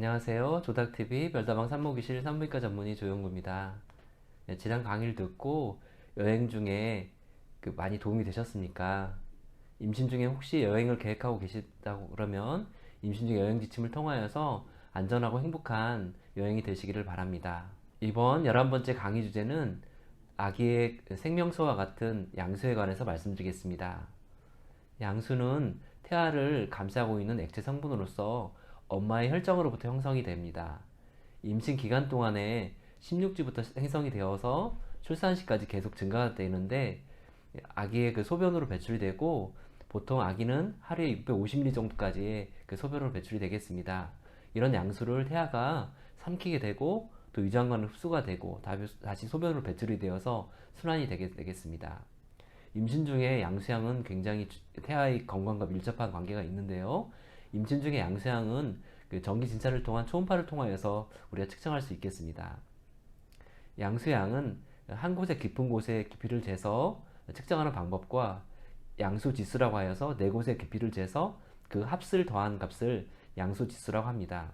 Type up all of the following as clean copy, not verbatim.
안녕하세요. 조닥TV 별다방 산모기실 산부인과 전문의 조영구입니다. 네, 지난 강의를 듣고 여행 중에 많이 도움이 되셨습니까? 임신 중에 혹시 여행을 계획하고 계시다고 그러면 임신 중 여행 지침을 통하여서 안전하고 행복한 여행이 되시기를 바랍니다. 이번 11번째 강의 주제는 아기의 생명수와 같은 양수에 관해서 말씀드리겠습니다. 양수는 태아를 감싸고 있는 액체 성분으로서 엄마의 혈정으로부터 형성이 됩니다. 임신 기간 동안에 16주부터 생성이 되어서 출산 시까지 계속 증가되는데 아기의 소변으로 배출이 되고 보통 아기는 하루에 650ml 정도까지의 소변으로 배출이 되겠습니다. 이런 양수를 태아가 삼키게 되고 또 유장관을 흡수가 되고 다시 소변으로 배출이 되어서 순환이 되겠습니다. 임신 중에 양수양은 굉장히 태아의 건강과 밀접한 관계가 있는데요. 임신 중에 양수양은 전기 진찰을 통한 초음파를 통하여서 우리가 측정할 수 있겠습니다. 양수양은 한 곳의 깊은 곳의 깊이를 재서 측정하는 방법과 양수지수라고 하여서 네 곳의 깊이를 재서 그 합을 더한 값을 양수지수라고 합니다.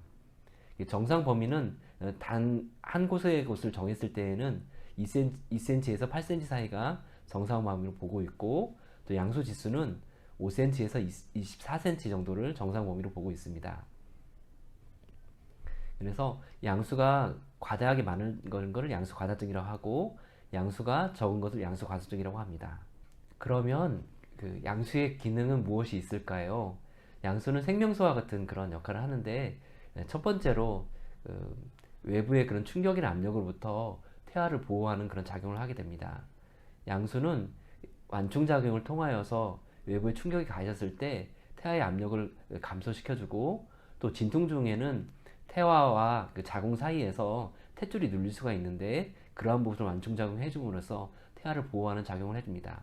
정상 범위는 단 한 곳의 곳을 정했을 때에는 2cm에서 8cm 사이가 정상 범위로 보고 있고, 또 양수 지수는 5cm에서 24cm 정도를 정상 범위로 보고 있습니다. 그래서 양수가 과다하게 많은 것을 양수 과다증이라고 하고, 양수가 적은 것을 양수 과소증이라고 합니다. 그러면 양수의 기능은 무엇이 있을까요? 양수는 생명수와 같은 그런 역할을 하는데, 첫 번째로 외부의 그런 충격이나 압력으로부터 태아를 보호하는 그런 작용을 하게 됩니다. 양수는 완충작용을 통하여서 외부의 충격이 가해졌을 때 태아의 압력을 감소시켜주고, 또 진통 중에는 태아와 자궁 사이에서 탯줄이 눌릴 수가 있는데 그러한 부분을 완충작용을 해줌으로써 태아를 보호하는 작용을 해줍니다.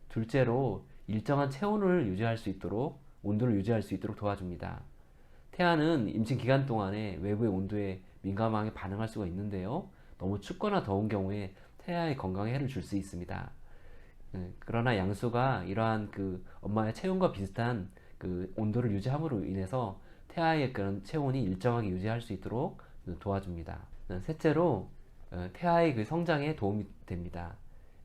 둘째로 일정한 체온을 유지할 수 있도록, 온도를 유지할 수 있도록 도와줍니다. 태아는 임신 기간 동안에 외부의 온도에 민감하게 반응할 수가 있는데요. 너무 춥거나 더운 경우에 태아의 건강에 해를 줄 수 있습니다. 그러나 양수가 이러한 엄마의 체온과 비슷한 온도를 유지함으로 인해서 태아의 그런 체온이 일정하게 유지할 수 있도록 도와줍니다. 셋째로 태아의 성장에 도움이 됩니다.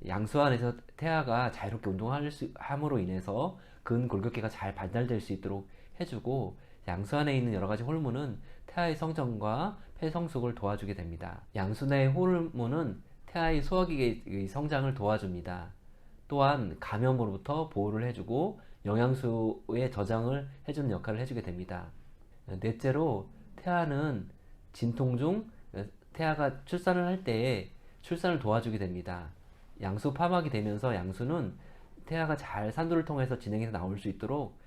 양수 안에서 태아가 자유롭게 운동함으로 인해서 근골격계가 잘 발달될 수 있도록 해주고, 양수 안에 있는 여러 가지 호르몬은 태아의 성장과 폐성숙을 도와주게 됩니다. 양수 내의 호르몬은 태아의 소화기의 성장을 도와줍니다. 또한 감염으로부터 보호를 해주고 영양소의 저장을 해주는 역할을 해주게 됩니다. 넷째로 태아는 진통 중 태아가 출산을 할 때에 출산을 도와주게 됩니다. 양수 파막이 되면서 양수는 태아가 잘 산도를 통해서 진행해서 나올 수 있도록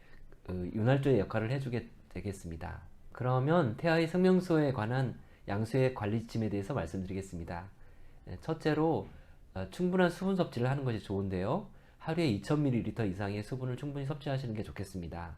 윤활조의 역할을 해주게 되겠습니다. 그러면 태아의 생명수에 관한 양수의 관리 지침에 대해서 말씀드리겠습니다. 첫째로 충분한 수분 섭취를 하는 것이 좋은데요. 하루에 2000ml 이상의 수분을 충분히 섭취하시는 게 좋겠습니다.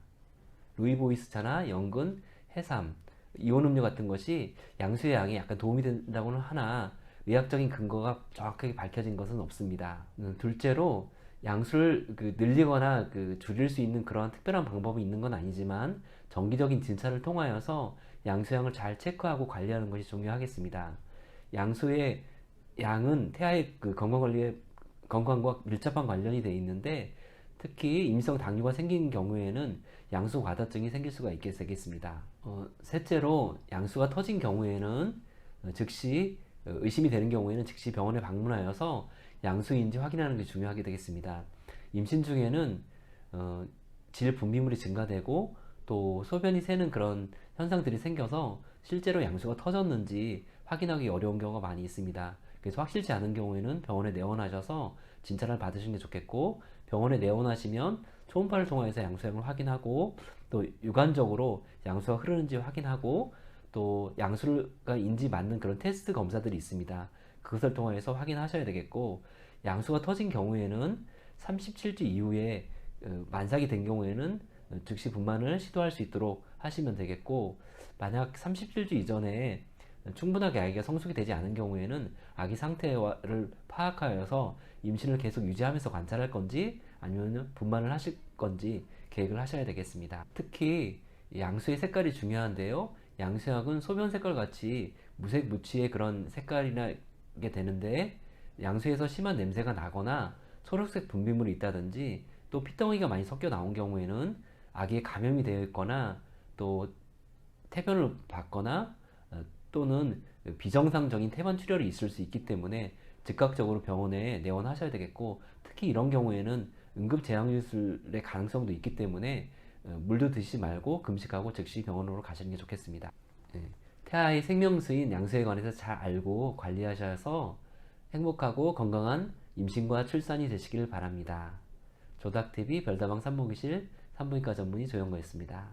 루이보이스차나 연근, 해삼, 이온 음료 같은 것이 양수의 양에 약간 도움이 된다고는 하나 의학적인 근거가 정확하게 밝혀진 것은 없습니다. 둘째로 양수를 늘리거나 줄일 수 있는 그러한 특별한 방법이 있는 건 아니지만 정기적인 진찰을 통하여서 양수양을 잘 체크하고 관리하는 것이 중요하겠습니다. 양수의 양은 태아의 건강과 밀접한 관련이 되어 있는데, 특히 임시성 당뇨가 생긴 경우에는 양수 과다증이 생길 수가 있게 되겠습니다. 셋째로 양수가 터진 경우에는 즉시 의심이 되는 경우에는 즉시 병원에 방문하여서 양수인지 확인하는 것이 중요하게 되겠습니다. 임신 중에는 질 분비물이 증가되고 또 소변이 새는 그런 현상들이 생겨서 실제로 양수가 터졌는지 확인하기 어려운 경우가 많이 있습니다. 그래서 확실치 않은 경우에는 병원에 내원하셔서 진찰을 받으시는 게 좋겠고, 병원에 내원하시면 초음파를 통해서 양수양을 확인하고 또 육안적으로 양수가 흐르는지 확인하고, 또 양수가인지 맞는 그런 테스트 검사들이 있습니다. 그것을 통해서 확인하셔야 되겠고, 양수가 터진 경우에는 37주 이후에 만삭이 된 경우에는 즉시 분만을 시도할 수 있도록 하시면 되겠고, 만약 37주 이전에 충분하게 아기가 성숙이 되지 않은 경우에는 아기 상태를 파악하여서 임신을 계속 유지하면서 관찰할 건지 아니면 분만을 하실 건지 계획을 하셔야 되겠습니다. 특히 양수의 색깔이 중요한데요. 양수약은 소변 색깔 같이 무색 무취의 그런 색깔이나게 되는데, 양수에서 심한 냄새가 나거나 초록색 분비물이 있다든지 또 피덩이가 많이 섞여 나온 경우에는 아기에 감염이 되어 있거나 또 태변을 받거나 또는 비정상적인 태반 출혈이 있을 수 있기 때문에 즉각적으로 병원에 내원하셔야 되겠고, 특히 이런 경우에는 응급 제왕유술의 가능성도 있기 때문에 물도 드시지 말고 금식하고 즉시 병원으로 가시는 게 좋겠습니다. 예, 태아의 생명수인 양수에 관해서 잘 알고 관리하셔서 행복하고 건강한 임신과 출산이 되시길 바랍니다. 조닥TV 별다방 산모기실 산부인과 전문의 조영거였습니다.